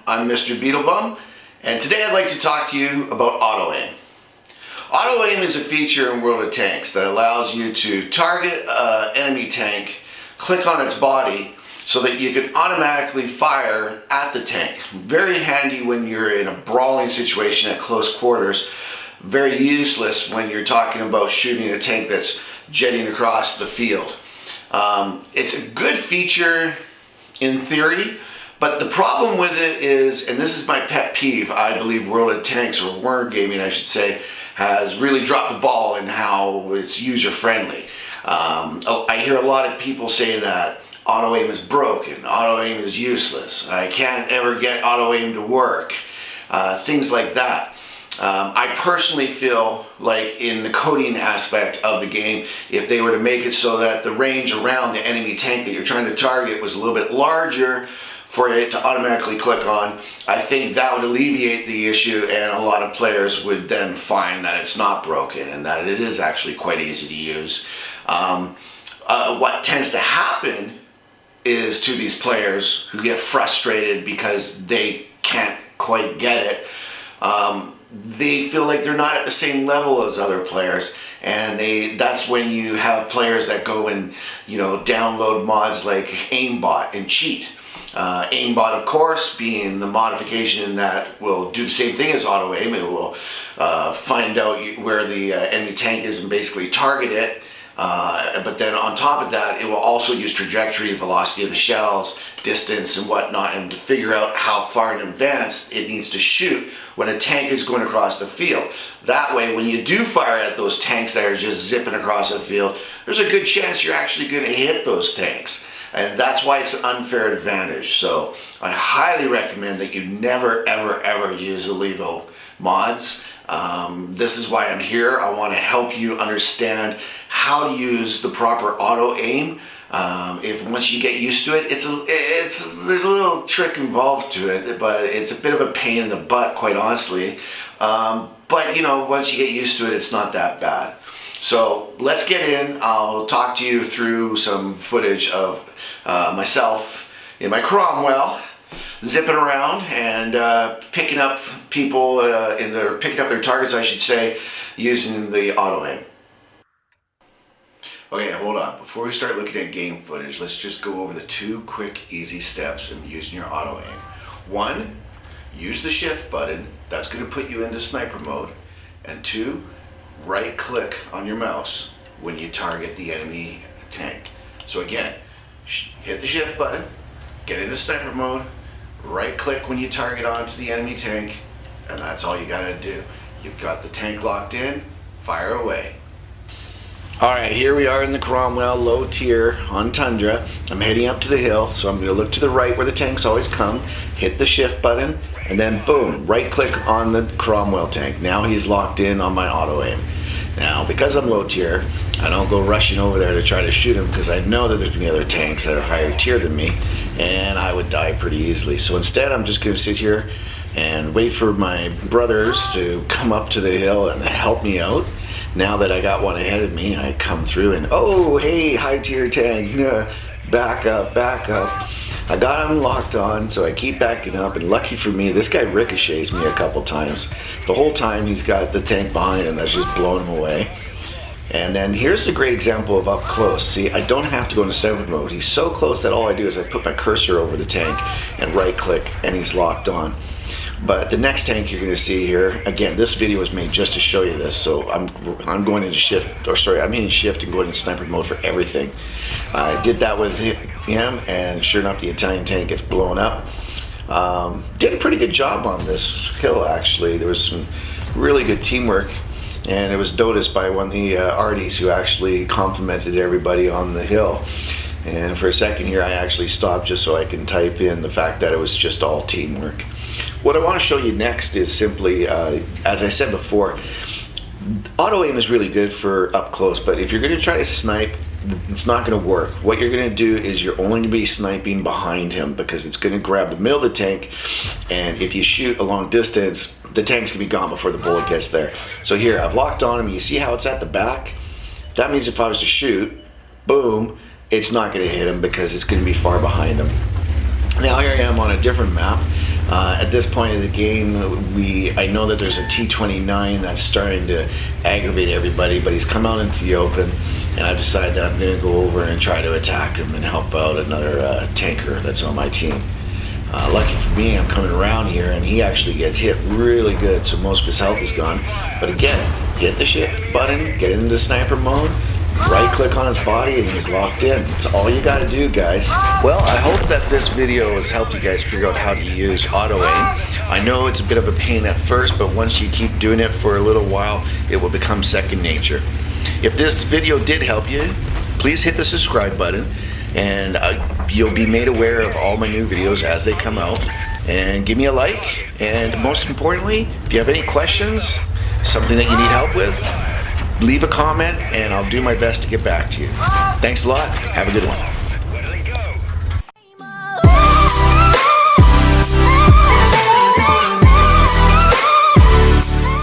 I'm Mr.BeetleBum, and today I'd like to talk to you about auto aim. Auto aim is a feature in World of Tanks that allows you to target an enemy tank, click on its body, so that you can automatically fire at the tank. Very handy when you're in a brawling situation at close quarters. Very useless when you're talking about shooting a tank that's jetting across the field. It's a good feature in theory, but the problem with it is, and this is my pet peeve, I believe World of Tanks, or Word Gaming I should say, has really dropped the ball in how it's user friendly. I hear a lot of people saying that auto aim is broken, auto aim is useless, I can't ever get auto aim to work, things like that. I personally feel like in the coding aspect of the game, if they were to make it so that the range around the enemy tank that you're trying to target was a little bit larger for it to automatically click on, I think that would alleviate the issue, and a lot of players would then find that it's not broken and that it is actually quite easy to use. What tends to happen is, to these players who get frustrated because they can't quite get it, they feel like they're not at the same level as other players, and that's when you have players that go and download mods like aimbot and cheat. Aimbot, of course, being the modification that will do the same thing as auto aim. It will find out where the enemy tank is and basically target it. But then on top of that, it will also use trajectory, velocity of the shells, distance and whatnot, and to figure out how far in advance it needs to shoot when a tank is going across the field. That way, when you do fire at those tanks that are just zipping across the field, there's a good chance you're actually going to hit those tanks. And that's why it's an unfair advantage. So I highly recommend that you never, ever, ever use illegal mods. This is why I'm here. I want to help you understand how to use the proper auto aim. If once you get used to it, there's a little trick involved to it, but it's a bit of a pain in the butt, quite honestly. But once you get used to it, it's not that bad. So let's get in. I'll talk to you through some footage of myself in my Cromwell, zipping around and picking up people picking up their targets, I should say, using the auto aim. Okay, hold on. Before we start looking at game footage, let's just go over the 2 quick, easy steps of using your auto aim. 1, use the shift button. That's going to put you into sniper mode. And 2, right click on your mouse when you target the enemy tank. So again, hit the shift button, get into sniper mode, right click when you target onto the enemy tank, and that's all you gotta do. You've got the tank locked in, fire away. Alright, here we are in the Cromwell, low tier on Tundra. I'm heading up to the hill, so I'm going to look to the right where the tanks always come, hit the shift button, and then boom, right click on the Cromwell tank. Now he's locked in on my auto aim. Now, because I'm low tier, I don't go rushing over there to try to shoot him, because I know that there's going to be other tanks that are higher tier than me, and I would die pretty easily. So instead, I'm just going to sit here and wait for my brothers to come up to the hill and help me out. Now that I got one ahead of me, I come through and, oh, hey, high tier tank, back up, back up. I got him locked on, so I keep backing up, and lucky for me, this guy ricochets me a couple times. The whole time he's got the tank behind him that's just blowing him away. And then here's the great example of up close. See, I don't have to go into sniper mode. He's so close that all I do is I put my cursor over the tank and right click, and he's locked on. But the next tank you're going to see here, again, this video was made just to show you this, so I'm going into shift, or sorry, I'm hitting shift and going into sniper mode for everything. I did that with him, and sure enough, the Italian tank gets blown up. Did a pretty good job on this hill, actually. There was some really good teamwork, and it was noticed by one of the arties who actually complimented everybody on the hill. And for a second here, I actually stopped just so I can type in the fact that it was just all teamwork. What I want to show you next is simply, as I said before, auto aim is really good for up close, but if you're going to try to snipe, it's not going to work. What you're going to do is you're only going to be sniping behind him, because it's going to grab the middle of the tank, and if you shoot a long distance, the tank's going to be gone before the bullet gets there. So here, I've locked on him. You see how it's at the back? That means if I was to shoot, boom, it's not going to hit him because it's going to be far behind him. Now here I am on a different map. At this point of the game, I know that there's a T-29 that's starting to aggravate everybody, but he's come out into the open, and I've decided that I'm going to go over and try to attack him and help out another tanker that's on my team. Lucky for me, I'm coming around here, and he actually gets hit really good, so most of his health is gone. But again, hit the shift button, get into sniper mode, right-click on his body, and he's locked in. That's all you gotta do, guys. Well, I hope that this video has helped you guys figure out how to use auto-aim. I know it's a bit of a pain at first, but once you keep doing it for a little while, it will become second nature. If this video did help you, please hit the subscribe button, and you'll be made aware of all my new videos as they come out. And give me a like, and most importantly, if you have any questions, something that you need help with, leave a comment and I'll do my best to get back to you. Thanks a lot. Have a good one.